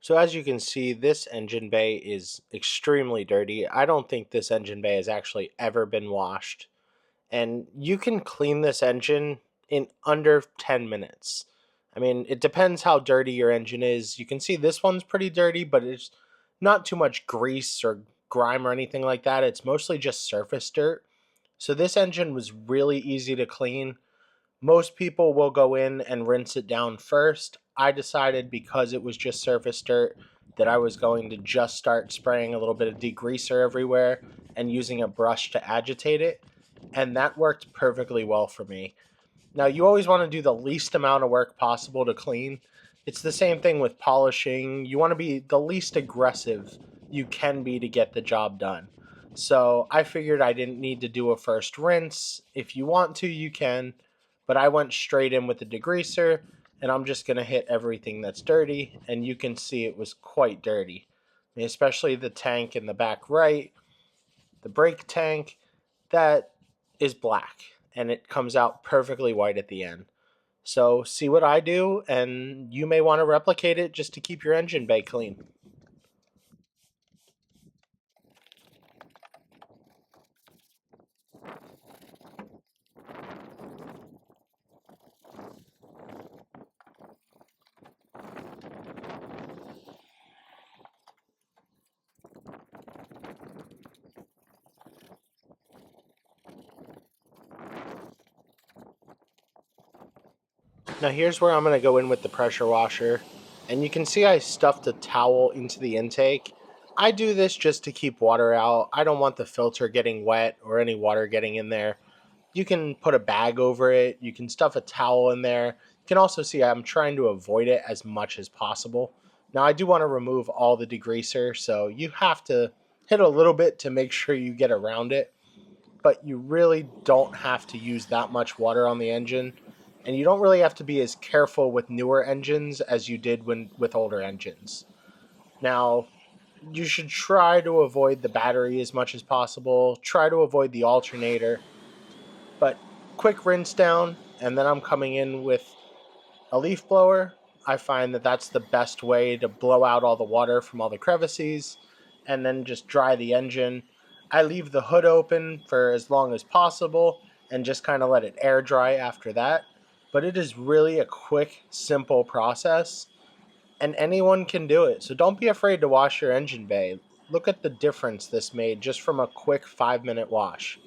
So as you can see, this engine bay is extremely dirty. I don't think this engine bay has actually ever been washed. And you can clean this engine in under 10 minutes. I mean, it depends how dirty your engine is. You can see this one's pretty dirty, but it's not too much grease or grime or anything like that. It's mostly just surface dirt. So this engine was really easy to clean. Most people will go in and rinse it down first. I decided because it was just surface dirt that I was going to just start spraying a little bit of degreaser everywhere and using a brush to agitate it. And that worked perfectly well for me. Now, you always want to do the least amount of work possible to clean. It's the same thing with polishing. You want to be the least aggressive you can be to get the job done. So I figured I didn't need to do a first rinse. If you want to, you can. But I went straight in with the degreaser, and I'm just going to hit everything that's dirty. And you can see it was quite dirty, especially the tank in the back right, the brake tank. That is black, and it comes out perfectly white at the end. So see what I do, and you may want to replicate it just to keep your engine bay clean. Now here's where I'm going to go in with the pressure washer. And you can see I stuffed a towel into the intake. I do this just to keep water out. I don't want the filter getting wet or any water getting in there. You can put a bag over it. You can stuff a towel in there. You can also see I'm trying to avoid it as much as possible. Now I do want to remove all the degreaser, so you have to hit a little bit to make sure you get around it. But you really don't have to use that much water on the engine, and you don't really have to be as careful with newer engines as you did when with older engines. Now, you should try to avoid the battery as much as possible. Try to avoid the alternator, but quick rinse down, and then I'm coming in with a leaf blower. I find that that's the best way to blow out all the water from all the crevices and then just dry the engine. I leave the hood open for as long as possible and just kind of let it air dry after that. But it is really a quick, simple process, and anyone can do it. So don't be afraid to wash your engine bay. Look at the difference this made just from a quick 5-minute wash.